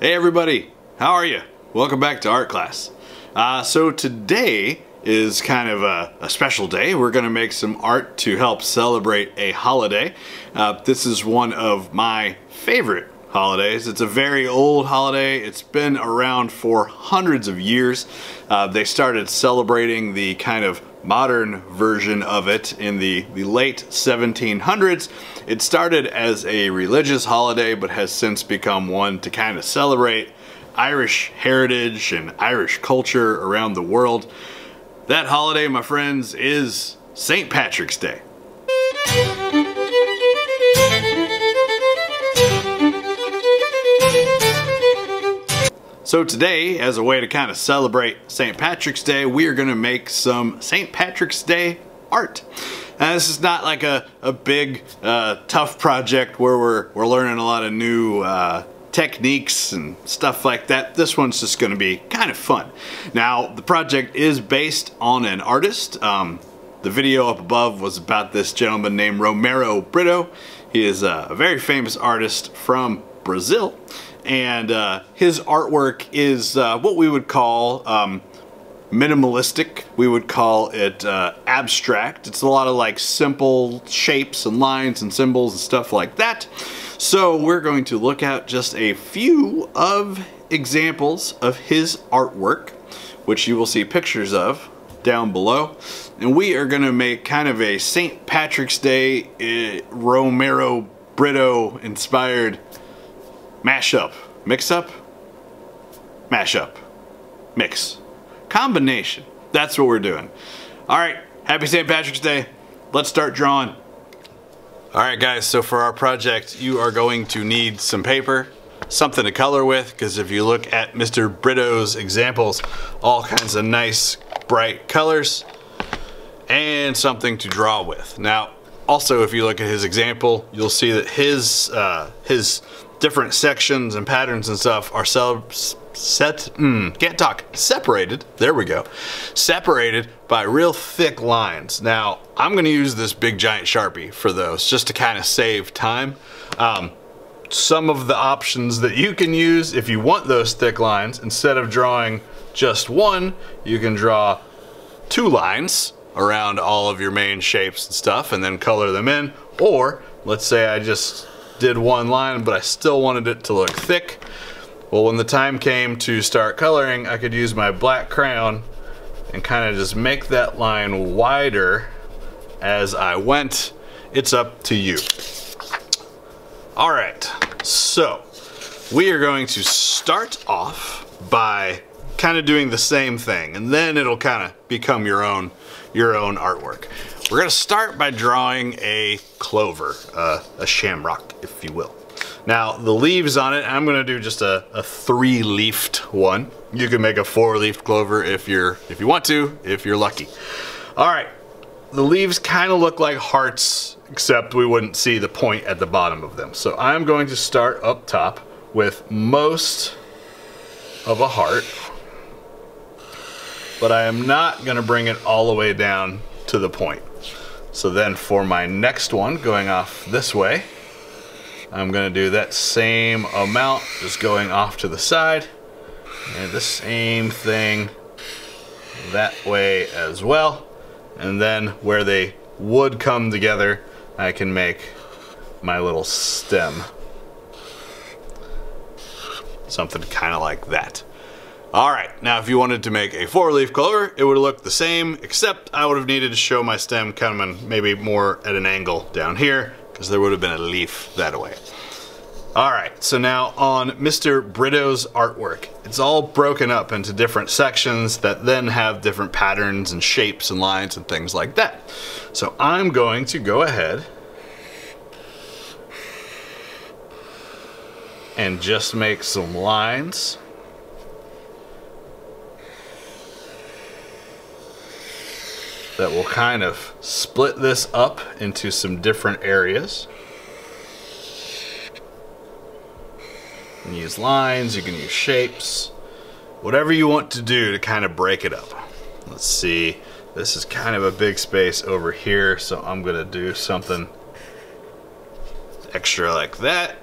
Hey everybody, how are you? Welcome back to art class. So today is kind of a special day. We're going to make some art to help celebrate a holiday. This is one of my favorite holidays. It's a very old holiday. It's been around for hundreds of years. They started celebrating the kind of modern version of it in the late 1700s. It started as a religious holiday but has since become one to kind of celebrate Irish heritage and Irish culture around the world. That holiday, my friends, is St. Patrick's Day. So today, as a way to kind of celebrate St. Patrick's Day, we are going to make some St. Patrick's Day art. And this is not like a big, tough project where we're learning a lot of new techniques and stuff like that. This one's just going to be kind of fun. Now, the project is based on an artist. The video up above was about this gentleman named Romero Britto. He is a very famous artist from Brazil. And his artwork is what we would call minimalistic. We would call it abstract. It's a lot of like simple shapes and lines and symbols and stuff like that. So we're going to look at just a few of examples of his artwork, which you will see pictures of down below. And we are going to make kind of a St. Patrick's Day Romero Britto inspired mashup, mix-up, mashup, mix, combination. That's what we're doing. All right, happy St. Patrick's Day. Let's start drawing. All right, guys, so for our project, you are going to need some paper, something to color with, because if you look at Mr. Britto's examples, all kinds of nice, bright colors, and something to draw with. Now, also, if you look at his example, you'll see that his different sections and patterns and stuff are separated, there we go, separated by real thick lines. Now, I'm gonna use this big giant Sharpie for those, just to kind of save time. Some of the options that you can use if you want those thick lines, instead of drawing just one, you can draw two lines around all of your main shapes and stuff and then color them in. Or, let's say I just did one line, but I still wanted it to look thick. Well, when the time came to start coloring, I could use my black crayon and kind of just make that line wider as I went. It's up to you. All right, so we are going to start off by kind of doing the same thing, and then it'll kind of become your own artwork. We're gonna start by drawing a clover, a shamrock, if you will. Now, the leaves on it, I'm gonna do just a 3-leafed one. You can make a 4-leafed clover if you want to, if you're lucky. All right, the leaves kind of look like hearts, except we wouldn't see the point at the bottom of them. So I'm going to start up top with most of a heart, but I am not gonna bring it all the way down to the point. So then for my next one, going off this way, I'm gonna do that same amount, just going off to the side, and the same thing that way as well. And then where they would come together, I can make my little stem. Something kind of like that. All right, now if you wanted to make a 4-leaf clover, it would look the same, except I would have needed to show my stem coming maybe more at an angle down here, because there would have been a leaf that way. All right, so now on Mr. Britto's artwork, it's all broken up into different sections that then have different patterns and shapes and lines and things like that. So I'm going to go ahead and just make some lines. That will kind of split this up into some different areas. You can use lines, you can use shapes, whatever you want to do to kind of break it up. Let's see, this is kind of a big space over here, so I'm gonna do something extra like that.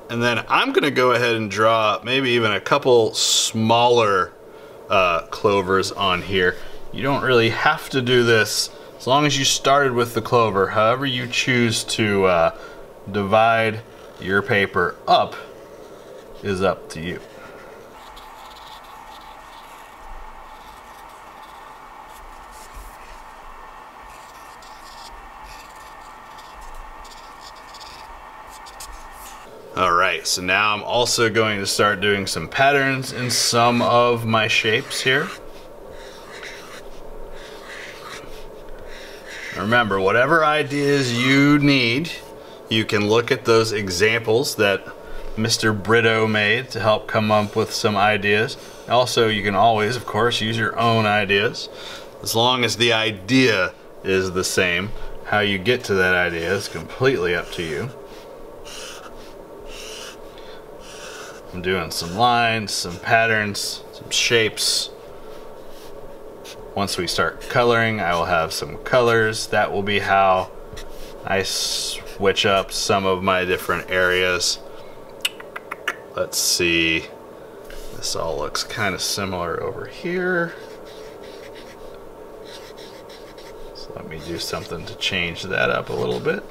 And then I'm gonna go ahead and draw maybe even a couple smaller clovers on here. You don't really have to do this as long as you started with the clover. However you choose to divide your paper up is up to you. Alright, so now I'm also going to start doing some patterns in some of my shapes here. Remember, whatever ideas you need, you can look at those examples that Mr. Britto made to help come up with some ideas. Also, you can always, of course, use your own ideas. As long as the idea is the same, how you get to that idea is completely up to you. I'm doing some lines, some patterns, some shapes. Once we start coloring, I will have some colors. That will be how I switch up some of my different areas. Let's see. This all looks kind of similar over here. So let me do something to change that up a little bit.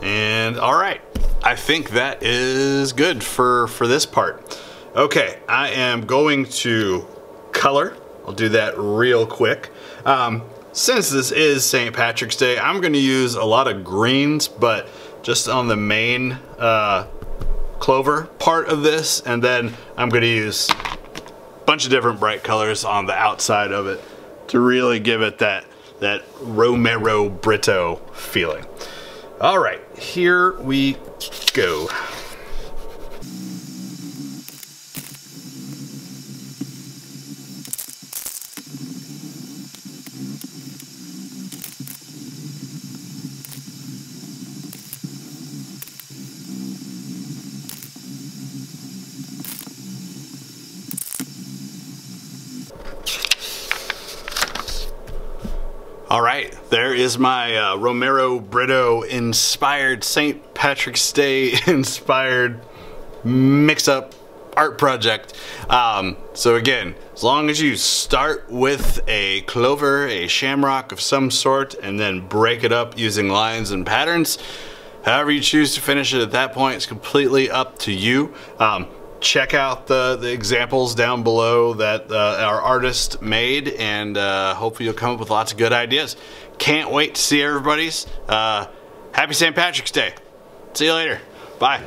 And all right, I think that is good for this part. Okay, I am going to color. I'll do that real quick. Since this is St. Patrick's Day, I'm going to use a lot of greens, but just on the main clover part of this, and then I'm going to use a bunch of different bright colors on the outside of it to really give it that Romero Britto feeling. All right, here we go. All right, there is my Romero Britto inspired St. Patrick's Day inspired mix-up art project. So again, as long as you start with a clover, a shamrock of some sort, and then break it up using lines and patterns, however you choose to finish it at that point, it's completely up to you. Check out the examples down below that our artist made, and hopefully you'll come up with lots of good ideas. Can't wait to see everybody's. Happy St. Patrick's Day. See you later. Bye.